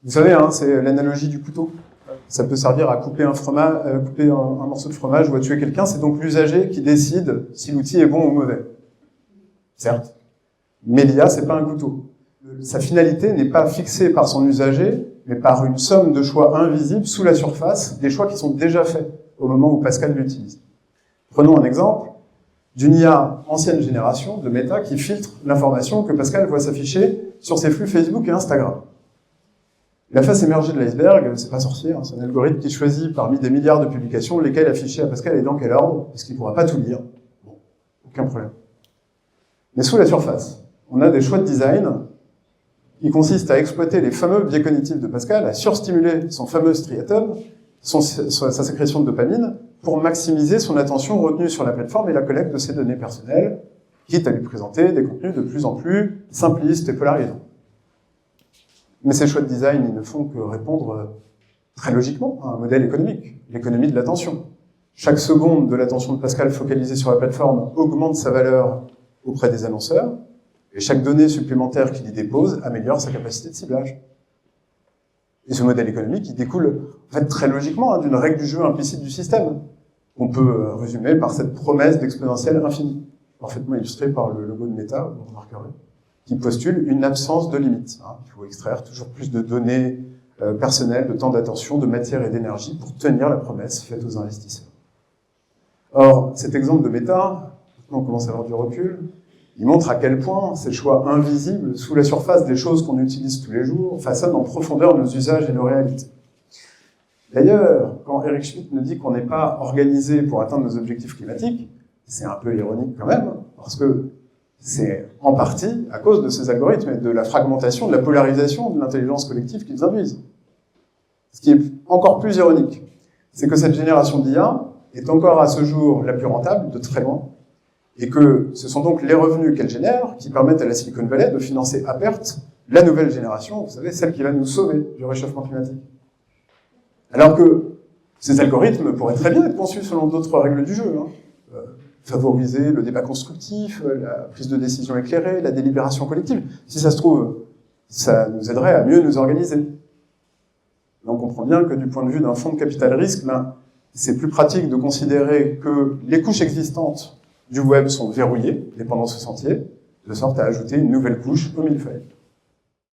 Vous savez, hein, c'est l'analogie du couteau. Ça peut servir à couper couper un morceau de fromage ou à tuer quelqu'un. C'est donc l'usager qui décide si l'outil est bon ou mauvais. Certes. Mais l'IA, c'est pas un couteau. Sa finalité n'est pas fixée par son usager, mais par une somme de choix invisibles sous la surface, des choix qui sont déjà faits au moment où Pascal l'utilise. Prenons un exemple d'une IA ancienne génération de Meta qui filtre l'information que Pascal voit s'afficher sur ses flux Facebook et Instagram. La face émergée de l'iceberg, c'est pas sorcier, hein, c'est un algorithme qui choisit parmi des milliards de publications lesquelles afficher à Pascal et dans quel ordre, parce qu'il pourra pas tout lire. Bon, aucun problème. Mais sous la surface, on a des choix de design qui consistent à exploiter les fameux biais cognitifs de Pascal, à surstimuler son fameux striatum, sa sécrétion de dopamine, pour maximiser son attention retenue sur la plateforme et la collecte de ses données personnelles, quitte à lui présenter des contenus de plus en plus simplistes et polarisants. Mais ces choix de design, ils ne font que répondre très logiquement à un modèle économique, l'économie de l'attention. Chaque seconde de l'attention de Pascal focalisée sur la plateforme augmente sa valeur auprès des annonceurs, et chaque donnée supplémentaire qu'il y dépose améliore sa capacité de ciblage. Et ce modèle économique, il découle en fait très logiquement d'une règle du jeu implicite du système, qu'on peut résumer par cette promesse d'exponentielle infinie, parfaitement illustrée par le logo de Meta, vous remarquerez, qui postule une absence de limite. Il faut extraire toujours plus de données personnelles, de temps d'attention, de matière et d'énergie pour tenir la promesse faite aux investisseurs. Or, cet exemple de Meta, on commence à avoir du recul, il montre à quel point ces choix invisibles, sous la surface des choses qu'on utilise tous les jours, façonnent en profondeur nos usages et nos réalités. D'ailleurs, quand Eric Schmidt nous dit qu'on n'est pas organisé pour atteindre nos objectifs climatiques, c'est un peu ironique quand même, parce que c'est en partie à cause de ces algorithmes et de la fragmentation, de la polarisation de l'intelligence collective qu'ils induisent. Ce qui est encore plus ironique, c'est que cette génération d'IA est encore à ce jour la plus rentable, de très loin, et que ce sont donc les revenus qu'elle génère qui permettent à la Silicon Valley de financer à perte la nouvelle génération, vous savez, celle qui va nous sauver du réchauffement climatique. Alors que ces algorithmes pourraient très bien être conçus selon d'autres règles du jeu, favoriser le débat constructif, la prise de décision éclairée, la délibération collective. Si ça se trouve, ça nous aiderait à mieux nous organiser. Donc on comprend bien que du point de vue d'un fonds de capital risque, c'est plus pratique de considérer que les couches existantes du web sont verrouillées, dépendant de ce sentier, de sorte à ajouter une nouvelle couche au millefeuille.